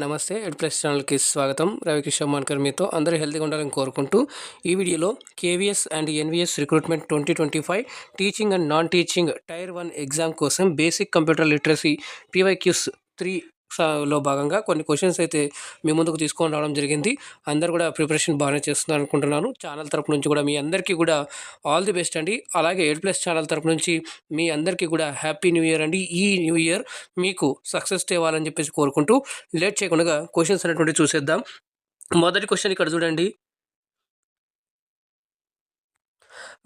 నమస్తే ఎడ్ ప్లస్ ఛానల్కి స్వాగతం. రవికిషోర్ మాన్కర్ మీతో. అందరూ హెల్తీగా ఉండాలని కోరుకుంటూ ఈ వీడియోలో KVS and NVS recruitment 2025 teaching and non teaching tier 1 exam కోసం బేసిక్ కంప్యూటర్ లిటరసీ పీవైక్యూస్ 3 లో భాగంగా కొన్ని క్వశ్చన్స్ అయితే మీ ముందుకు తీసుకొని రావడం జరిగింది. అందరూ కూడా ప్రిపరేషన్ బాగానే చేస్తున్నారు అనుకుంటున్నాను. ఛానల్ తరపు నుంచి కూడా మీ అందరికీ కూడా ఆల్ ది బెస్ట్ అండి. అలాగే ఎడ్ ప్లస్ ఛానల్ తరపు నుంచి మీ అందరికీ కూడా హ్యాపీ న్యూ ఇయర్ అండి. ఈ న్యూ ఇయర్ మీకు సక్సెస్ తేవాలని చెప్పేసి కోరుకుంటూ లేట్ చేయకుండా క్వశ్చన్స్ అనేటువంటి చూసేద్దాం. మొదటి క్వశ్చన్ ఇక్కడ చూడండి.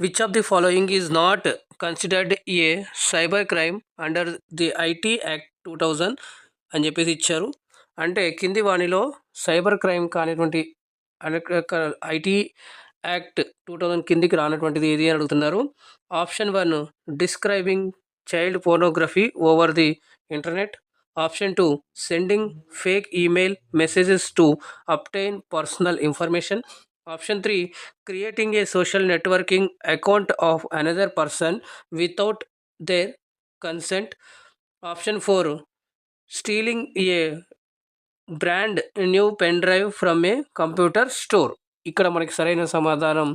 Which of the following is not considered A cyber crime under the IT act 2000 అని చెప్పేసి ఇచ్చారు. అంటే కింది వాణిలో సైబర్ క్రైమ్ కానిటువంటి ఐటీ యాక్ట్ 2000 కిందికి రానటువంటిది ఏది అని అడుగుతున్నారు. Option 1 describing child pornography over the internet. Option 2 sending fake email messages to obtain personal information. Option 3 creating a social networking account of another person without their consent. Option 4 stealing a brand new pen drive from a computer store. ఇక్కడ మనకి సరైన సమాధానం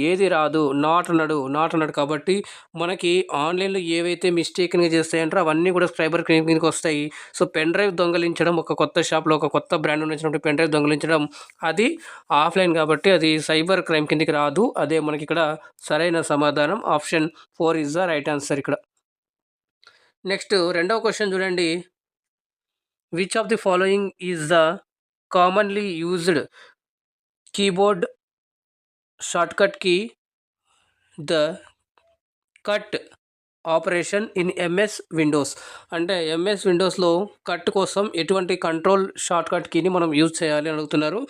ఏది రాదు. Not అన్నాడు కాబట్టి మనకి ఆన్లైన్లో ఏవైతే మిస్టేక్గా చేస్తాయంటారో అవన్నీ కూడా సైబర్ క్రైమ్ కిందకి వస్తాయి. సో పెన్ డ్రైవ్ దొంగలించడం, ఒక కొత్త షాప్లో ఒక కొత్త బ్రాండ్ ఉన్నటువంటి పెన్ డ్రైవ్ దొంగలించడం అది ఆఫ్లైన్ కాబట్టి అది సైబర్ క్రైమ్ కిందకి రాదు. అదే మనకి ఇక్కడ సరైన సమాధానం. Option 4 is the right answer ఇక్కడ. నెక్స్ట్ రెండవ క్వశ్చన్ చూడండి. Which of the following is the commonly used keyboard shortcut key the cut operation in MS Windows. అంటే ఎంఎస్ విండోస్లో కట్ కోసం ఎటువంటి కంట్రోల్ షార్ట్కట్ కీని మనం యూజ్ చేయాలి అని అడుగుతున్నారు.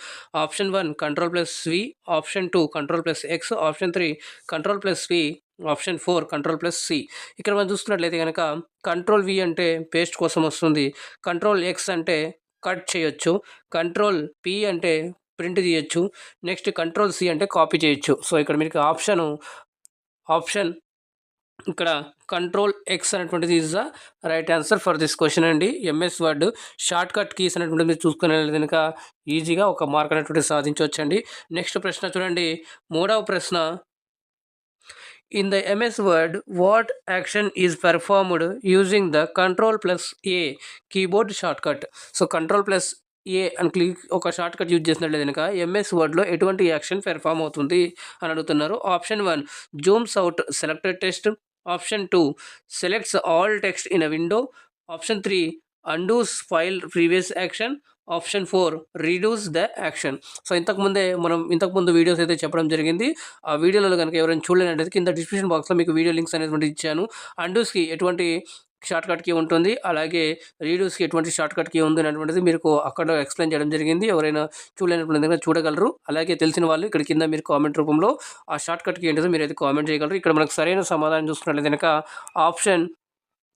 Option 1 Ctrl+V, option 2 Ctrl+X, option 3 Ctrl+V, option 4 Ctrl+C. ఇక్కడ మనం చూస్తున్నట్లయితే కనుక Ctrl+V అంటే పేస్ట్ కోసం వస్తుంది, Ctrl+X అంటే కట్ చేయొచ్చు, Ctrl+P అంటే ప్రింట్ తీయచ్చు, నెక్స్ట్ Ctrl+C అంటే కాపీ చేయొచ్చు. సో ఇక్కడ మీకు ఆప్షన్ ఇక్కడ Ctrl+X అనేటువంటిది is the right answer for this question అండి. MS Word shortcut keys అనేటువంటిది మీరు చూసుకునే కనుక ఈజీగా ఒక మార్క్ అనేటువంటిది సాధించవచ్చండి. నెక్స్ట్ ప్రశ్న చూడండి. మూడవ ప్రశ్న. In the MS Word, what action is performed using the Ctrl+A keyboard shortcut? So Ctrl+A అని క్లిక్ ఒక షార్ట్ కట్ యూజ్ చేసినట్లయితే కనుక ఎంఎస్ వర్డ్లో ఎటువంటి యాక్షన్ పెర్ఫామ్ అవుతుంది అని అడుగుతున్నారు. Option 1 zooms out selected text. Option 2 selects all text in a window. Option 3 undoes file previous action. Option 4 reduce the action. So ఇంతకుముందు videos అయితే చెప్పడం జరిగింది. ఆ వీడియోలో కనుక ఎవరైనా చూడలేనట్లయితే కింద డిస్క్రిప్షన్ బాక్స్లో మీకు వీడియో లింక్స్ అనేటువంటి ఇచ్చాను. అండూస్కి ఎటువంటి షార్ట్ కట్ కీ ఉంటుంది, అలాగే రీడ్యూస్కి ఎటువంటి షార్ట్ కట్ కీ ఉంది అనేటువంటిది మీకు అక్కడ ఎక్స్ప్లెయిన్ చేయడం జరిగింది. ఎవరైనా చూడలేనటువంటి చూడగలరు. అలాగే తెలిసిన వాళ్ళు ఇక్కడ కింద మీరు కామెంట్ రూపంలో ఆ షార్ట్ కట్ కీ ఏంటో మీరు అయితే కామెంట్ చేయగలరు. ఇక్కడ మనకు సరైన సమాధానం చూసుకున్నట్లయితే కనుక ఆప్షన్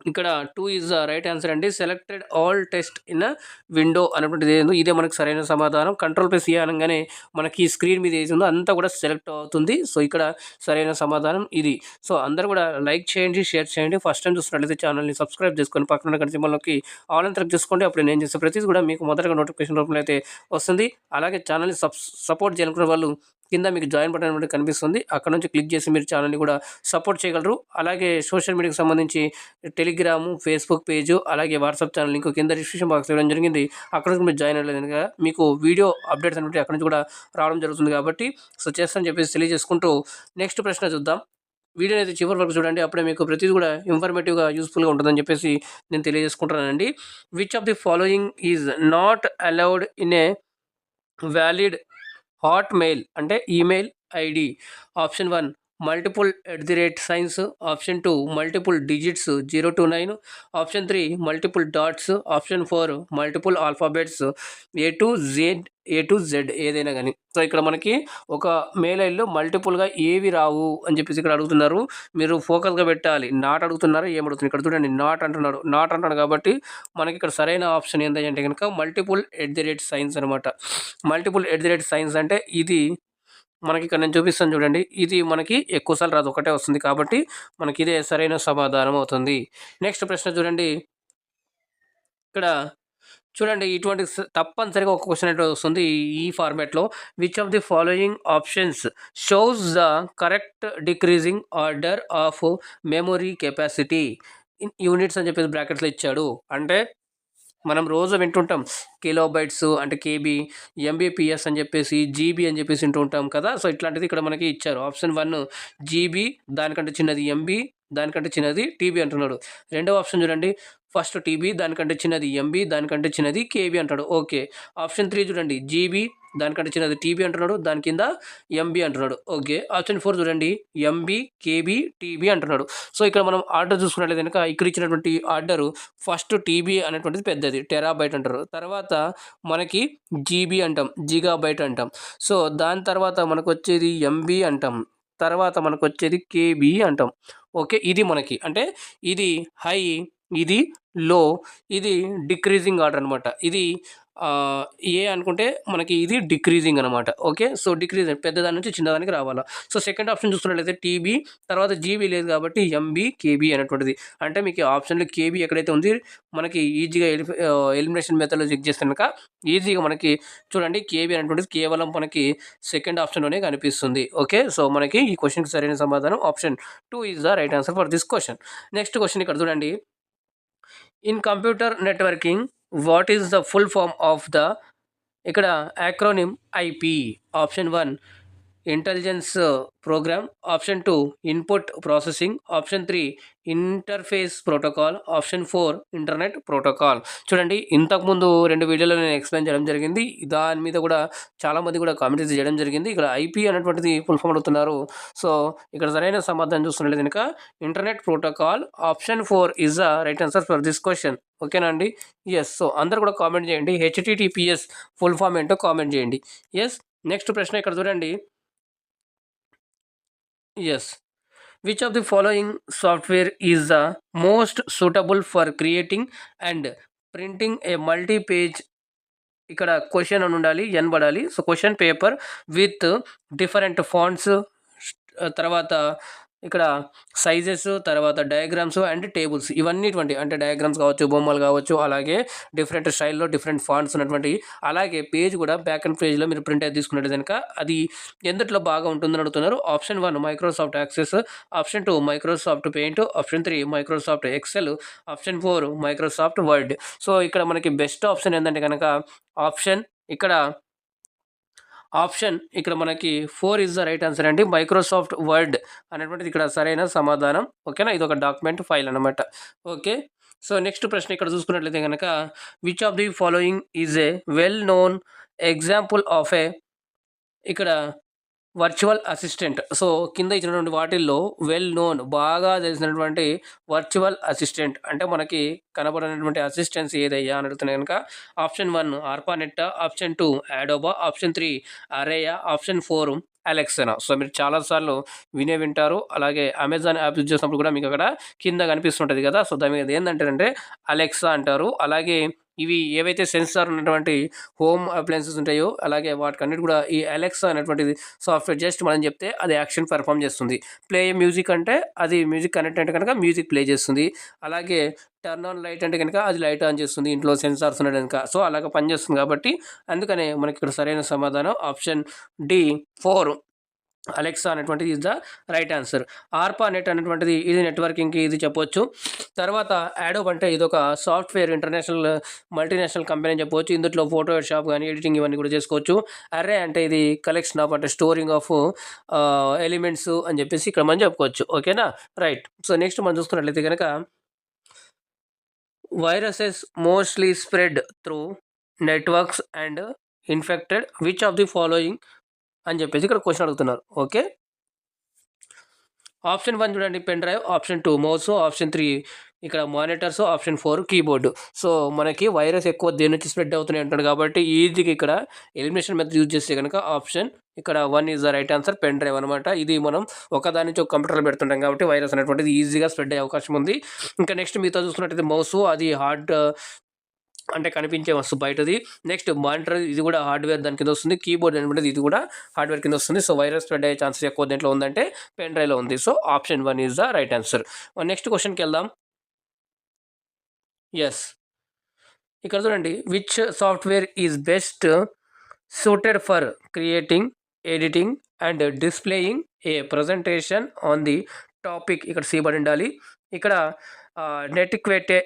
ఇక్కడ 2 ఈజ్ ద రైట్ ఆన్సర్ అండి. Selected all text in a window అనేటువంటిది ఏందో ఇదే మనకు సరైన సమాధానం. Ctrl+A అనగానే మనకి స్క్రీన్ మీద ఏది ఉందో అంతా కూడా సెలెక్ట్ అవుతుంది. సో ఇక్కడ సరైన సమాధానం ఇది. సో అందరూ కూడా లైక్ చేయండి, షేర్ చేయండి. ఫస్ట్ టైం చూసినట్లయితే ఛానల్ని సబ్స్క్రైబ్ చేసుకొని పక్కన గంట సింబల్లోకి ఆల్ అని క్లిక్ చేసుకోండి. అప్పుడు నేను చేసే ప్రతిదీ కూడా మీకు మొదటగా నోటిఫికేషన్ రూపంలో అయితే వస్తుంది. అలాగే ఛానల్ని సపోర్ట్ చేయాలనుకునే వాళ్ళు కింద మీకు జాయిన్ బటన్ అనేది కనిపిస్తుంది, అక్కడ నుంచి క్లిక్ చేసి మీరు ఛానల్ని కూడా సపోర్ట్ చేయగలరు. అలాగే సోషల్ మీడియాకి సంబంధించి టెలిగ్రాము, ఫేస్బుక్ పేజు, అలాగే వాట్సాప్ ఛానల్ లింక్ కింద డిస్క్రిప్షన్ బాక్స్ ఇవ్వడం జరిగింది. అక్కడ నుంచి మీరు జాయిన్ అవ్వలేదు కనుక మీకు వీడియో అప్డేట్స్ అనేవి అక్కడ నుంచి కూడా రావడం జరుగుతుంది. కాబట్టి సో చేస్తానని చెప్పేసి తెలియజేసుకుంటూ నెక్స్ట్ ప్రశ్న చూద్దాం. వీడియోని అయితే చివరి వరకు చూడండి, అప్పుడే మీకు ప్రతిదీ కూడా ఇన్ఫర్మేటివ్గా యూస్ఫుల్గా ఉంటుందని చెప్పేసి నేను తెలియజేసుకుంటున్నానండి. Which of the following is not allowed in a valid Hotmail అంటే email ID. Option 1 @signs. Option 2 multiple digits 0 to 9. Option 3 multiple dots. Option 4 multiple alphabets A to Z ఏదైనా కానీ. సో ఇక్కడ మనకి ఒక మెయిల్ ఐడిలో మల్టిపుల్గా ఏవి రావు అని చెప్పేసి ఇక్కడ అడుగుతున్నారు. మీరు ఫోకస్గా పెట్టాలి. నాట్ అడుగుతున్నారు, ఏమడుగుతున్నారు ఇక్కడ చూడండి. నాట్ అంటున్నాడు కాబట్టి మనకి ఇక్కడ సరైన ఆప్షన్ ఏంటంటే కనుక మల్టిపుల్ @signs అనమాట. మల్టిపుల్ @signs అంటే ఇది మనకి ఇక్కడ నేను చూపిస్తాను చూడండి. ఇది మనకి ఎక్కువసార్లు రాదు, ఒకటే వస్తుంది కాబట్టి మనకి ఇదే సరైన సమాధానం అవుతుంది. నెక్స్ట్ ప్రశ్న చూడండి. ఇక్కడ చూడండి ఇటువంటి తప్పనిసరిగా ఒక క్వశ్చన్ అయితే వస్తుంది ఈ ఫార్మాట్లో. Which of the following options shows the correct decreasing order of memory capacity in units అని చెప్పేసి బ్రాకెట్స్లో ఇచ్చాడు. అంటే మనం రోజు వింటుంటాం కిలోబైట్స్ అంటే కేబీ, ఎంబీపీఎస్ అని చెప్పేసి, జీబీ అని చెప్పేసి వింటూ ఉంటాం కదా. సో ఇట్లాంటిది ఇక్కడ మనకి ఇచ్చారు. ఆప్షన్ 1 జీబీ, దానికంటే చిన్నది ఎంబీ, దానికంటే చిన్నది టీబీ అంటున్నాడు. రెండవ ఆప్షన్ చూడండి, ఫస్ట్ టీబీ, దానికంటే చిన్నది ఎంబీ, దానికంటే చిన్నది కేబీ అంటాడు. ఓకే. ఆప్షన్ 3 చూడండి, జీబీ, దానికంటే చిన్నది టీబీ అంటున్నాడు, దాని కింద ఎంబీ అంటున్నాడు. ఓకే. ఆప్షన్ 4 చూడండి, ఎంబీ, కేబీ, టీబీ అంటున్నాడు. సో ఇక్కడ మనం ఆర్డర్ చూసుకున్నట్లయితే కనుక ఇక్కడ ఇచ్చినటువంటి ఆర్డరు ఫస్ట్ టీబీ అనేటువంటిది పెద్దది, టెరాబైట్ అంటారు. తర్వాత మనకి జీబీ అంటాం, జిగాబైట్ అంటాం. సో దాని తర్వాత మనకు వచ్చేది ఎంబీ అంటాం, తర్వాత మనకు వచ్చేది కేబీ అంటాం. ఓకే. ఇది మనకి అంటే ఇది హై, ఇది లో, ఇది డిక్రీజింగ్ ఆర్డర్ అనమాట. ఇది ఏ అనుకుంటే మనకి ఇది డిక్రీజింగ్ అనమాట. ఓకే. సో డిక్రీజింగ్ పెద్దదాని నుంచి చిన్నదానికి రావాలా. సో సెకండ్ ఆప్షన్ చూసుకున్నట్లయితే టీబీ, తర్వాత జీబీ లేదు కాబట్టి ఎంబీ, కేబీ అనేటువంటిది. అంటే మీకు ఆప్షన్లో కేబీ ఎక్కడైతే ఉంది మనకి ఈజీగా ఎలిమినేషన్ మెథడ్లో చెక్ చేస్తే కనుక ఈజీగా మనకి చూడండి కేబీ అనేటువంటిది కేవలం మనకి సెకండ్ ఆప్షన్లోనే కనిపిస్తుంది. ఓకే. సో మనకి ఈ క్వశ్చన్కి సరైన సమాధానం option 2 is the right answer for this question. Next question ఇక్కడ చూడండి, in computer networking what is the full form of the ఇక్కడ acronym IP. Option 1 intelligence program, option 2 input processing, option 3 interface protocol, option 4 internet protocol. చూడండి ఇంతకుముందు 2 వీడియోలో నేను explain చేయడం జరిగింది. దాని మీద కూడా చాలామంది కూడా కామెంట్స్ చేయడం జరిగింది. ఇక్కడ ఐపీ అనేటువంటిది ఫుల్ ఫామ్ అడుగుతున్నారు. సో ఇక్కడ సరైన సమాధానం చూస్తున్నట్లయితే కనుక internet protocol, option 4 is the right answer for this question. ఓకేనా అండి? ఎస్. సో అందరు కూడా కామెంట్ చేయండి, హెచ్టిటిపిఎస్ ఫుల్ ఫామ్ ఏంటో కామెంట్ చేయండి. ఎస్. నెక్స్ట్ ప్రశ్న ఇక్కడ చూడండి. Yes. Which of the following software is the most suitable for creating and printing a multi page, ఇక్కడ క్వశ్చన్ అని ఉండాలి, ఎన్ పడాలి. So question paper with different fonts, తర్వాత ఇక్కడ సైజెస్, తర్వాత డయాగ్రామ్స్ అండ్ టేబుల్స్, ఇవన్నీటువంటి అంటే డయాగ్రామ్స్ కావచ్చు, బొమ్మలు కావచ్చు, అలాగే డిఫరెంట్ స్టైల్లో డిఫరెంట్ ఫాంట్స్ ఉన్నటువంటి, అలాగే పేజ్ కూడా బ్యాక్ అండ్ పేజ్లో మీరు ప్రింట్ అయితే తీసుకున్నట్టు కనుక అది ఎందుట్లో బాగా ఉంటుందని అడుగుతున్నారు. Option 1 Microsoft access, option 2 Microsoft paint, option 3 Microsoft Excel, option 4 Microsoft word. So ఇక్కడ మనకి బెస్ట్ ఆప్షన్ ఏంటంటే కనుక ఆప్షన్ ఇక్కడ మనకి 4 ఈజ్ ద రైట్ ఆన్సర్ అండి. మైక్రోసాఫ్ట్ వర్డ్ అనేటువంటిది ఇక్కడ సరైన సమాధానం. ఓకేనా? ఇది ఒక డాక్యుమెంట్ ఫైల్ అనమాట. ఓకే. సో నెక్స్ట్ ప్రశ్న ఇక్కడ చూసుకున్నట్లయితే కనుక which of the following is a well known example of a, ఇక్కడ వర్చువల్ అసిస్టెంట్. సో కింద ఇచ్చినటువంటి వాటిల్లో వెల్ నోన్ బాగా తెలిసినటువంటి వర్చువల్ అసిస్టెంట్ అంటే మనకి కనబడినటువంటి అసిస్టెన్స్ ఏదయ్యా అని అడుగుతున్నాయి కనుక option 1 ARPANET, option 2 Adobe, option 3 అరేయా, ఆప్షన్ 4 అలెక్సా. సో మీరు చాలాసార్లు వింటారు. అలాగే అమెజాన్ యాప్ యూజ్ చేసినప్పుడు కూడా మీకు అక్కడ కింద కనిపిస్తుంటుంది కదా. సో దాని మీద ఏంటంటే అలెక్సా అంటారు. అలాగే ఇవి ఏవైతే సెన్సార్ ఉన్నటువంటి హోమ్ అప్లయన్సెస్ ఉంటాయో అలాగే వాటికన్నిటి కూడా ఈ అలెక్సా అనేటువంటిది సాఫ్ట్వేర్ జస్ట్ మనం చెప్తే అది యాక్షన్ పెర్ఫామ్ చేస్తుంది. ప్లే మ్యూజిక్ అంటే అది మ్యూజిక్ కనెక్ట్ అంటే కనుక మ్యూజిక్ ప్లే చేస్తుంది. అలాగే టర్న్ ఆన్ లైట్ అంటే కనుక అది లైట్ ఆన్ చేస్తుంది ఇంట్లో సెన్సార్స్ ఉన్నాయి కనుక. సో అలాగ పనిచేస్తుంది కాబట్టి అందుకనే మనకి ఇక్కడ సరైన సమాధానం ఆప్షన్ డి 4 అలెక్సా అనేటువంటిది is the right answer. ARPANET అనేటువంటిది ఇది నెట్వర్కింగ్కి ఇది చెప్పొచ్చు. తర్వాత యాడోబ్ అంటే ఇది ఒక సాఫ్ట్వేర్ ఇంటర్నేషనల్ మల్టీనేషనల్ కంపెనీ అని చెప్పవచ్చు. ఇందులో ఫోటో షాప్ కానీ ఎడిటింగ్ ఇవన్నీ కూడా చేసుకోవచ్చు. అర్రే అంటే ఇది కలెక్షన్ ఆఫ్ అంటే స్టోరింగ్ ఆఫ్ ఎలిమెంట్స్ అని చెప్పేసి ఇక్కడ మనం చెప్పుకోవచ్చు. ఓకేనా? రైట్. సో నెక్స్ట్ మనం చూసుకున్నట్లయితే కనుక viruses mostly spread through networks and infected which of the following అని చెప్పేసి ఇక్కడ క్వశ్చన్ అడుగుతున్నారు. ఓకే. ఆప్షన్ 1 చూడండి pen drive, option 2 mouse, option 3 ఇక్కడ మానిటర్స్, ఆప్షన్ 4 కీబోర్డు. సో మనకి వైరస్ ఎక్కువ దేని నుంచి స్ప్రెడ్ అవుతున్నాయి అంటాడు కాబట్టి ఈజీగా ఇక్కడ ఎలిమినేషన్ మెథడ్ యూజ్ చేస్తే కనుక ఆప్షన్ ఇక్కడ 1 is the right answer, pen drive అనమాట. ఇది మనం ఒకదాని నుంచి ఒక కంప్యూటర్లో పెడుతుంటాం కాబట్టి వైరస్ అనేటువంటిది ఈజీగా స్ప్రెడ్ అయ్యే అవకాశం ఉంది. ఇంకా నెక్స్ట్ మీతో చూసుకున్నట్టయితే మౌస్ అది హార్డ్ అంటే కనిపించే వస్తువు బయటది. నెక్స్ట్ మానిటర్ ఇది కూడా హార్డ్వేర్ దాని కింద వస్తుంది. కీబోర్డ్ అనేది ఇది కూడా హార్డ్వేర్ కింద వస్తుంది. సో వైరస్ స్ప్రెడ్ అయ్యే ఛాన్సెస్ ఎక్కువ దేంట్లో ఉందంటే పెన్ డ్రైవ్లో ఉంది. So option 1 is the right answer. Next క్వశ్చన్కి వెళ్దాం. ఎస్. ఇక్కడ చూడండి, which software is best suited for creating, editing and displaying A presentation on the topic. ఇక్కడ సీబడి ఉండాలి. ఇక్కడ నెటిక్వేటే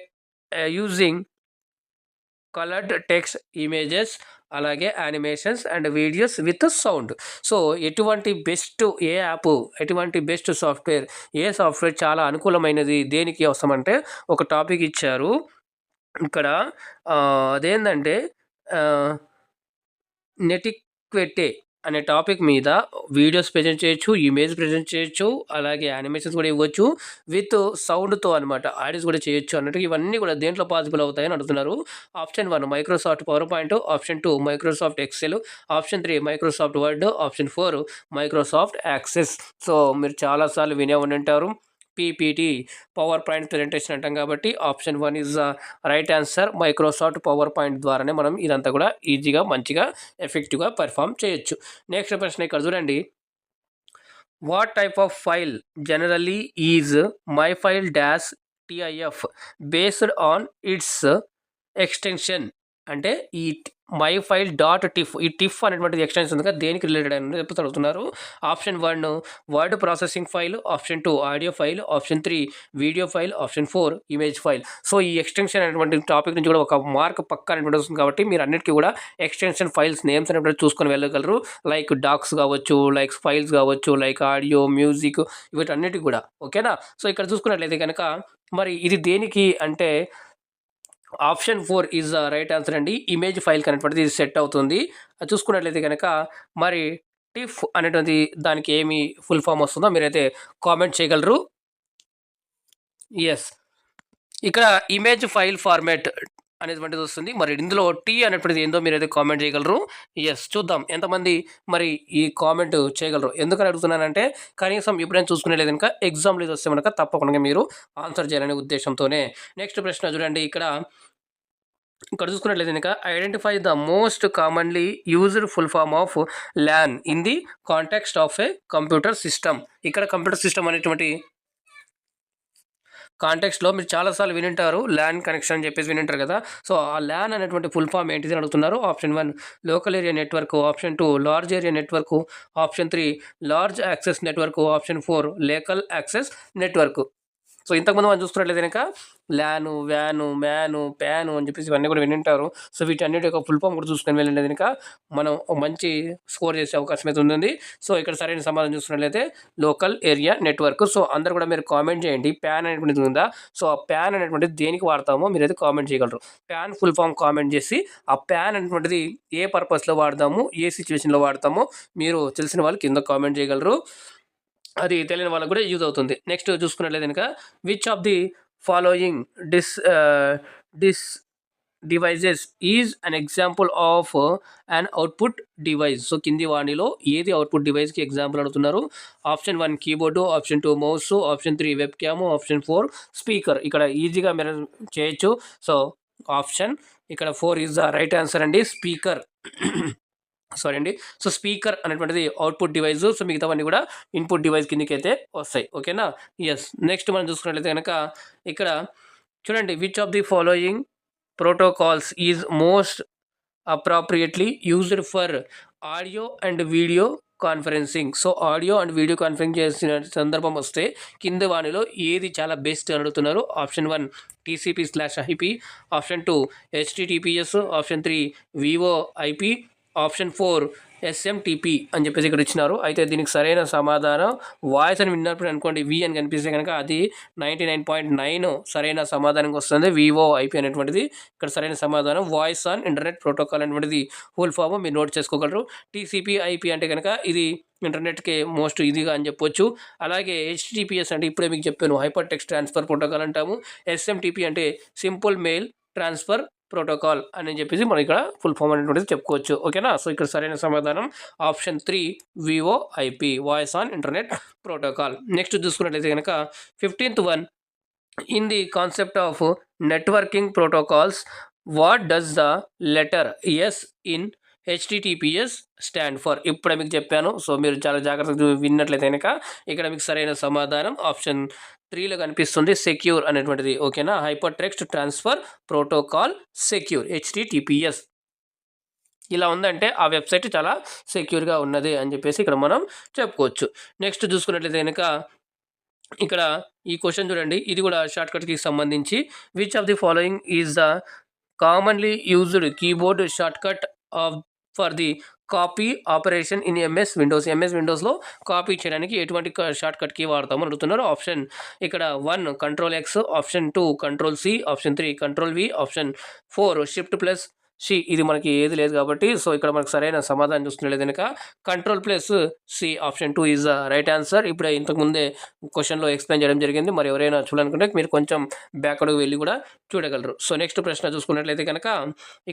యూజింగ్ కలర్డ్ టెక్స్ట్, ఇమేజెస్, అలాగే animations and videos with sound. So ఎటువంటి best ఏ app, ఎటువంటి బెస్ట్ సాఫ్ట్వేర్, ఏ సాఫ్ట్వేర్ చాలా అనుకూలమైనది దేనికి అవసరమంటే ఒక టాపిక్ ఇచ్చారు ఇక్కడ. అదేంటంటే నెటిక్వెటే అనే టాపిక్ మీద వీడియోస్ ప్రజెంట్ చేయొచ్చు, ఇమేజ్ ప్రజెంట్ చేయొచ్చు, అలాగే యానిమేషన్స్ కూడా ఇవ్వచ్చు విత్ సౌండ్తో అనమాట, ఆడియోస్ కూడా చేయొచ్చు అన్నట్టు. ఇవన్నీ కూడా దేంట్లో పాసిబుల్ అవుతాయని అడుగుతున్నారు. Option 1 Microsoft power point, option 2 Microsoft Excel, option 3 Microsoft word, option 4 Microsoft access. So మీరు చాలాసార్లు వినే ఉంటారు పీపీటీ, పవర్ పాయింట్ ప్రజెంటేషన్ అంటాం కాబట్టి option 1 is the right answer. Microsoft power point ద్వారానే మనం ఇదంతా కూడా ఈజీగా, మంచిగా, ఎఫెక్టివ్గా పర్ఫామ్ చేయొచ్చు. నెక్స్ట్ ప్రశ్న ఇక్కడ చూడండి, what type of file generally is my file dash TIF based on its extension. అంటే ఈ మై ఫైల్ డాట్ టిఫ్, ఈ టిఫ్ అనేటువంటి ఎక్స్టెన్షన్ ఉంది కదా, దేనికి రిలేటెడ్ అని చెప్పి అడుగుతున్నారు. Option 1 word processing file, option 2 audio file, option 3 video file, option 4 image file. So ఈ ఎక్స్టెన్షన్ అనేటువంటి టాపిక్ నుంచి కూడా ఒక మార్క్ పక్క అనేటువంటి వస్తుంది కాబట్టి మీరు అన్నిటికీ కూడా ఎక్స్టెన్షన్ ఫైల్స్ నేమ్స్ అనేటువంటి చూసుకొని వెళ్ళగలరు. లైక్ డాక్స్ కావచ్చు, లైక్ ఫైల్స్ కావచ్చు, లైక్ ఆడియో, మ్యూజిక్, వీటన్నిటికి కూడా. ఓకేనా. సో ఇక్కడ చూసుకున్నట్లయితే కనుక మరి ఇది దేనికి అంటే option 4 is the right answer అండి. ఇమేజ్ ఫైల్ కనేటువంటిది ఇది సెట్ అవుతుంది. అది చూసుకున్నట్లయితే కనుక మరి టిఫ్ అనేటువంటి దానికి ఏమి ఫుల్ ఫామ్ వస్తుందో మీరైతే కామెంట్ చేయగలరు. ఎస్, ఇక్కడ ఇమేజ్ ఫైల్ ఫార్మాట్ అనేటువంటిది వస్తుంది. మరి ఇందులో టీ అనేటువంటిది ఏందో మీరైతే కామెంట్ చేయగలరు. ఎస్, చూద్దాం ఎంతమంది మరి ఈ కామెంట్ చేయగలరు. ఎందుకని అడుగుతున్నానంటే కనీసం ఎప్పుడైనా చూసుకునేలేదు కనుక ఎగ్జామ్లో ఇది వస్తే కనుక తప్పకుండా మీరు ఆన్సర్ చేయాలనే ఉద్దేశంతోనే. నెక్స్ట్ ప్రశ్న చూడండి, ఇక్కడ చూసుకున్నట్లయితే కనుక identify the most commonly used full form of LAN in the context of a computer system. ఇక్కడ కంప్యూటర్ సిస్టమ్ అనేటువంటి కాంటెక్స్ట్లో మీరు చాలాసార్లు వినింటారు ల్యాన్ కనెక్షన్ అని చెప్పేసి వినింటారు కదా. సో ఆ ల్యాన్ అనేటువంటి ఫుల్ ఫామ్ ఏంటిది అని అడుగుతున్నారు. Option 1 local area network, option 2 large area network, option 3 large access network, option 4 local access network. So ఇంతకుముందు మనం చూస్తున్నట్లయితే కనుక ల్యాను, వ్యాను, మ్యాను, ప్యాను అని చెప్పేసి ఇవన్నీ కూడా వినింటారు. సో వీటన్నిటి యొక్క ఫుల్ ఫామ్ కూడా చూసుకొని వెళ్ళండి కనుక మనం మంచి స్కోర్ చేసే అవకాశం అయితే ఉంది. సో ఇక్కడ సరైన సమాధానం చూసుకున్నట్లయితే లోకల్ ఏరియా నెట్వర్క్. సో అందరు కూడా మీరు కామెంట్ చేయండి ప్యాన్ అనేటువంటిది ఉందా. సో ఆ ప్యాన్ అనేటువంటిది దేనికి వాడతామో మీరైతే కామెంట్ చేయగలరు. ప్యాన్ ఫుల్ ఫామ్ కామెంట్ చేసి ఆ ప్యాన్ అనేటువంటిది ఏ పర్పస్లో వాడదాము, ఏ సిచ్యువేషన్లో వాడతామో మీరు తెలిసిన వాళ్ళు కింద కామెంట్ చేయగలరు. అది తెలియని వాళ్ళకు కూడా యూజ్ అవుతుంది. నెక్స్ట్ చూసుకున్నట్లయితే కనుక which of the following these devices is an example of an output device. So కింది వాణిలో ఏది అవుట్పుట్ డివైస్కి ఎగ్జాంపుల్ అడుగుతున్నారు. Option 1 keyboard, option 2 mouse, option 3 web cam, option 4 speaker. ఇక్కడ ఈజీగా మీరు చేయొచ్చు. సో ఆప్షన్ ఇక్కడ 4 ఈజ్ ద రైట్ ఆన్సర్ అండి, స్పీకర్. సారీ అండి. సో స్పీకర్ అనేటువంటిది అవుట్పుట్ డివైస్. సో మిగతావన్నీ కూడా ఇన్పుట్ డివైస్ కిందకి అయితే వస్తాయి. ఓకేనా. ఎస్, నెక్స్ట్ మనం చూసుకున్నట్లయితే కనుక ఇక్కడ చూడండి, which of the following protocols is most appropriately used for audio and video conferencing. So audio and video conference చేసిన సందర్భం వస్తే కింద వానిలో ఏది చాలా బెస్ట్ అని అడుగుతున్నారు. Option 1 TCP/IP, option 2 HTTPS, option 3 VoIP, option 4 SMTP అని చెప్పేసి ఇక్కడ ఇచ్చినారు. అయితే దీనికి సరైన సమాధానం వాయిస్ అని విన్నప్పుడు అనుకోండి, వి అని కనిపిస్తే కనుక అది 99.9 సరైన సమాధానంగా వస్తుంది. VoIP అనేటువంటిది ఇక్కడ సరైన సమాధానం. వాయిస్ ఆన్ ఇంటర్నెట్ ప్రోటోకాల్ అనేటువంటిది ఫుల్ ఫామ్ మీరు నోట్ చేసుకోగలరు. TCP/IP అంటే కనుక ఇది ఇంటర్నెట్కి మోస్ట్ ఈజీగా అని చెప్పొచ్చు. అలాగే HTTPS అంటే ఇప్పుడే మీకు చెప్పాను, హైపర్ టెక్స్ట్ ట్రాన్స్ఫర్ ప్రోటోకాల్ అంటాము. SMTP అంటే సింపుల్ మెయిల్ ట్రాన్స్ఫర్ ప్రోటోకాల్ అని చెప్పేసి మనం ఇక్కడ ఫుల్ ఫామ్ అనేటువంటిది చెప్పుకోవచ్చు. ఓకేనా. సో ఇక్కడ సరైన సమాధానం option 3 VoIP, voice on internet protocol. Next చూసుకున్నట్లయితే కనుక 15th one, in the concept of networking protocols what does the letter S in HTTPS stand for. ఇప్పుడు మీకు చెప్పాను. సో మీరు చాలా జాగ్రత్తగా విన్నట్లయితే కనుక ఇక్కడ మీకు సరైన సమాధానం ఆప్షన్ 3లో కనిపిస్తుంది సెక్యూర్ అనేటువంటిది. ఓకేనా, hyper text transfer protocol secure HTTPS. ఇలా ఉందంటే ఆ వెబ్సైట్ చాలా సెక్యూర్గా ఉన్నది అని చెప్పేసి ఇక్కడ మనం చెప్పుకోవచ్చు. నెక్స్ట్ చూసుకున్నట్లయితే కనుక ఇక్కడ ఈ క్వశ్చన్ చూడండి, ఇది కూడా షార్ట్కట్కి సంబంధించి. Which of the following is the commonly used keyboard shortcut for the copy operation in MS విండోస్లో కాపీ చేయడానికి ఎటువంటి షార్ట్కట్ కీ వాడతామని అడుగుతున్నారు. ఆప్షన్ ఇక్కడ 1 Ctrl+X, option 2 Ctrl+C, option 3 Ctrl+V, option 4 Shift+C. ఇది మనకి ఏది లేదు కాబట్టి సో ఇక్కడ మనకు సరైన సమాధానం చూస్తున్నట్లయితే కనుక Ctrl+C option 2 is the right answer. ఇప్పుడే ఇంతకుముందే క్వశ్చన్లో ఎక్స్ప్లెయిన్ చేయడం జరిగింది. మరి ఎవరైనా చూడాలనుకుంటే మీరు కొంచెం బ్యాక్ అడుగు వెళ్ళి కూడా చూడగలరు. సో నెక్స్ట్ ప్రశ్న చూసుకున్నట్లయితే కనుక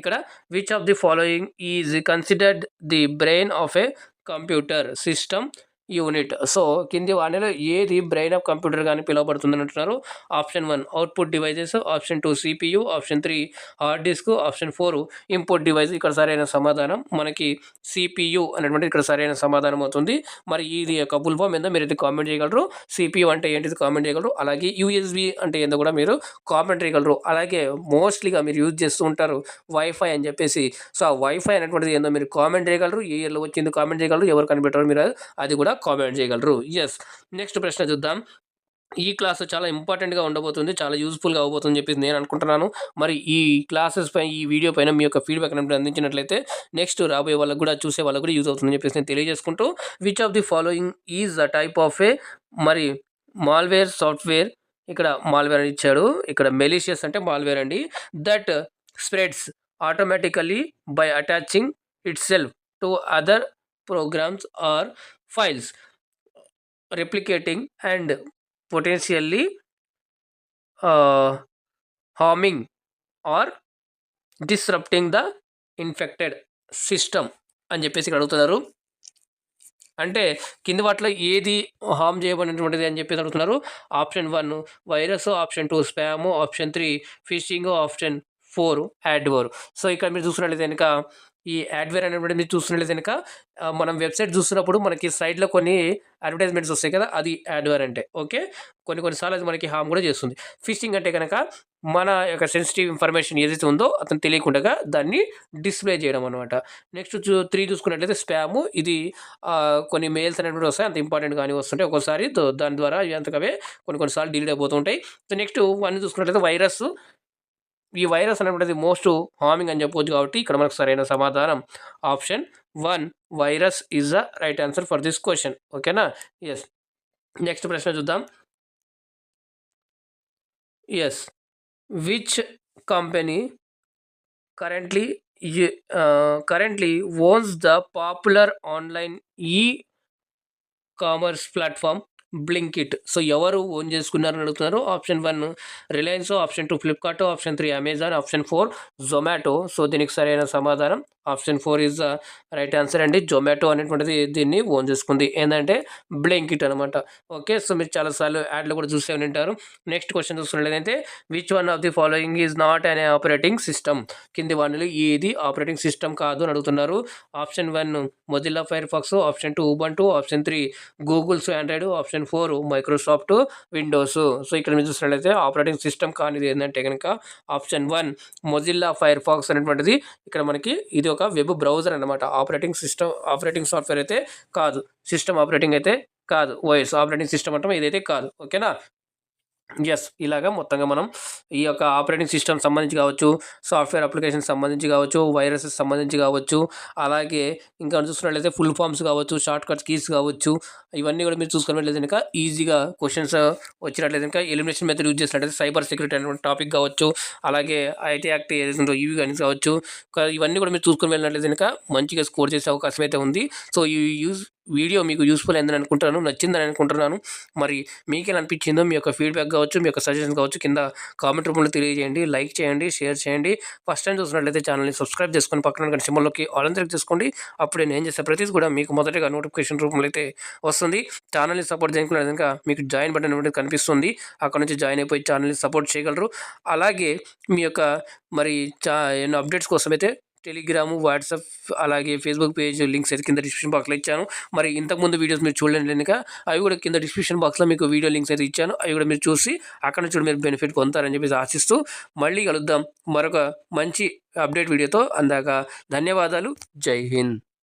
ఇక్కడ which of the following is considered the brain of a computer system unit. So కింది వాటిలో ఏది బ్రెయిన్ ఆఫ్ కంప్యూటర్ కానీ పిలువబడుతుందని అంటున్నారు. Option 1 output devices, option 2 CPU, option 3 hard disk, option 4 input device. ఇక్కడ సరైన సమాధానం మనకి CPU అనేటువంటి ఇక్కడ సరైన సమాధానం అవుతుంది. మరి ఇది యొక్క ఫుల్ ఫామ్ ఏందో మీరు అయితే కామెంట్ చేయగలరు. CPU అంటే ఏంటిది కామెంట్ చేయగలరు. అలాగే USB అంటే ఏందో కూడా మీరు కామెంట్ చేయగలరు. అలాగే మోస్ట్లీగా మీరు యూజ్ చేస్తూ ఉంటారు వైఫై అని చెప్పేసి. సో ఆ వైఫై అనేటువంటిది ఏందో మీరు కామెంట్ చేయగలరు. ఏ ఇయర్లో వచ్చింది కామెంట్ చేయగలరు. ఎవరు కనిపెట్టారు మీరు అది కూడా కామెంట్ చేయగలరు. ఎస్, నెక్స్ట్ ప్రశ్న చూద్దాం. ఈ క్లాస్ చాలా ఇంపార్టెంట్గా ఉండబోతుంది, చాలా యూస్ఫుల్గా అవబోతుందని చెప్పేసి నేను అనుకుంటున్నాను. మరి ఈ క్లాసెస్ పై ఈ వీడియో పైన మీ యొక్క ఫీడ్బ్యాక్ అందించినట్లయితే నెక్స్ట్ రాబోయే వాళ్ళకు కూడా చూసే వాళ్ళకు కూడా యూజ్ అవుతుందని చెప్పేసి నేను తెలియజేసుకుంటూ, which of the following is the type of a మరి మాల్వేర్ సాఫ్ట్వేర్. ఇక్కడ మాల్వేర్ అని ఇచ్చాడు. ఇక్కడ మెలీషియస్ అంటే మాల్వేర్ అండి. That spreads automatically by attaching it self to other programs or files, replicating and potentially harming or disrupting the infected system అని చెప్పేసి ఇక్కడ అడుగుతున్నారు. అంటే కింది వాటిలో ఏది హామ్ చేయబడినటువంటిది అని చెప్పేసి అడుగుతున్నారు. Option 1 virus, option 2 spam, option 3 phishing, option 4 adware. So ఇక్కడ మీరు చూసినట్లయితే కనుక ఈ యాడ్వేర్ అనేటువంటి మీరు చూస్తున్నట్లయితే కనుక మనం వెబ్సైట్ చూస్తున్నప్పుడు మనకి సైడ్లో కొన్ని అడ్వర్టైజ్మెంట్స్ వస్తాయి కదా, అది యాడ్వేర్ అంటే. ఓకే, కొన్నిసార్లు అది మనకి హామ్ కూడా చేస్తుంది. ఫిషింగ్ అంటే కనుక మన యొక్క సెన్సిటివ్ ఇన్ఫర్మేషన్ ఏదైతే ఉందో అతను తెలియకుండా దాన్ని డిస్ప్లే చేయడం అనమాట. నెక్స్ట్ 3 చూసుకున్నట్లయితే స్పాము. ఇది కొన్ని మెయిల్స్ అనేవి వస్తాయి, అంత ఇంపార్టెంట్ కానీ వస్తుంటాయి ఒక్కోసారి. దాని ద్వారా అంతకవే కొన్నిసార్లు డిలీట్ అయిపోతుంటాయి. సో నెక్స్ట్ 1 చూసుకున్నట్లయితే వైరస్. ఈ వైరస్ అనేటువంటిది మోస్ట్ హార్మింగ్ అని చెప్పవచ్చు కాబట్టి ఇక్కడ మనకు సరైన సమాధానం option 1 virus is the right answer for this question. ఓకేనా, ఎస్. నెక్స్ట్ ప్రశ్న చూద్దాం. Yes, which company currently owns the popular online e-commerce platform Blinkit. So ఎవరు ఓన్ చేసుకున్నారని అడుగుతున్నారు. Option 1 Reliance, option 2 Flipkart, option 3 Amazon, option 4 Zomato. So దీనికి సరైన సమాధానం option 4 is the right answer అండి. జొమాటో అనేటువంటిది దీన్ని ఓన్ చేసుకుంది, ఏంటంటే బ్లింకిట్ అనమాట. ఓకే, సో మీరు చాలాసార్లు యాడ్లో కూడా చూసే ఉంటారు. నెక్స్ట్ క్వశ్చన్ చూసుకున్నట్లయితే which one of the following is not an operating system. కింది వాటిలో ఏది ఆపరేటింగ్ సిస్టమ్ కాదు అని అడుగుతున్నారు. Option 1 Mozilla Firefox, option 2 Ubuntu, option 3 Google's Android, option 4 Microsoft Windows. So ఇక్కడ మీరు చూసినట్లయితే ఆపరేటింగ్ సిస్టమ్ కానిది ఏంటంటే కనుక ఆప్షన్ 1 మొజిల్లా ఫైర్ ఫాక్స్ అనేటువంటిది. ఇక్కడ మనకి ఇది ఒక వెబ్ బ్రౌజర్ అనమాట. ఆపరేటింగ్ సాఫ్ట్వేర్ అయితే కాదు, సిస్టమ్ ఆపరేటింగ్ అయితే కాదు, ఓఎస్ ఆపరేటింగ్ సిస్టమ్ అంటే ఇదైతే కాదు. ఓకేనా, ఎస్. ఇలాగా మొత్తంగా మనం ఈ యొక్క ఆపరేటింగ్ సిస్టమ్ సంబంధించి కావచ్చు, సాఫ్ట్వేర్ అప్లికేషన్ సంబంధించి కావచ్చు, వైరసెస్ సంబంధించి కావచ్చు, అలాగే ఇంకా చూసుకున్నట్లయితే ఫుల్ ఫామ్స్ కావచ్చు, షార్ట్ కట్ కీస్ కావచ్చు, ఇవన్నీ కూడా మీరు చూసుకున్నట్లయితే కనుక ఈజీగా క్వశ్చన్స్ వచ్చినట్లయితే కనుక ఎలిమినేషన్ మెథడ్ యూజ్ చేసినట్లయితే సైబర్ సెక్యూరిటీ అనేటువంటి టాపిక్ కావచ్చు, అలాగే ఐటీ యాక్ట్ ఏదైతే ఇవి కానీ కావచ్చు, ఇవన్నీ కూడా మీరు చూసుకుని వెళ్ళినట్లయితే కనుక మంచిగా స్కోర్ చేసే అవకాశం అయితే ఉంది. సో ఈ వీడియో మీకు యూస్ఫుల్ అయిందని అనుకుంటున్నాను, నచ్చిందని అనుకుంటున్నాను. మరి మీకు ఎలా అనిపించిందో మీ యొక్క ఫీడ్బ్యాక్ కావచ్చు, మీ యొక్క సజెషన్ కావచ్చు కింద కామెంట్ రూపంలో తెలియజేయండి. లైక్ చేయండి, షేర్ చేయండి. ఫస్ట్ టైం చూసినట్లయితే ఛానల్ని సబ్స్క్రైబ్ చేసుకొని పక్కన సింబల్లోకి ఆల్ అని చేసుకోండి. అప్పుడే నేను చేసే ప్రతిదీ కూడా మీకు మొదటగా నోటిఫికేషన్ రూపంలో అయితే వస్తుంది. ఛానల్ని సపోర్ట్ చేయకుండా కనుక మీకు జాయిన్ బటన్ అనేది కనిపిస్తుంది, అక్కడ నుంచి జాయిన్ అయిపోయి ఛానల్ని సపోర్ట్ చేయగలరు. అలాగే మీ యొక్క మరి ఎన్నో అప్డేట్స్ కోసం అయితే టెలిగ్రాము, వాట్సాప్ అలాగే ఫేస్‌బుక్ పేజ్ లింక్స్ అయితే కింద డిస్క్రిప్షన్ బాక్స్‌లో ఇచ్చాను. మరి ఇంతకుముందు వీడియోస్ మీరు చూడలేండి గనుక అవి కూడా కింద డిస్క్రిప్షన్ బాక్స్‌లో మీకు వీడియో లింక్స్ అయితే ఇచ్చాను. అవి కూడా మీరు చూసి అక్కడ నుంచి కూడా మీరు బెనిఫిట్ పొందుతారని చెప్పేసి ఆశిస్తూ మళ్ళీ కలుద్దాం మరొక మంచి అప్డేట్ వీడియోతో. అందాక ధన్యవాదాలు. జై హింద్.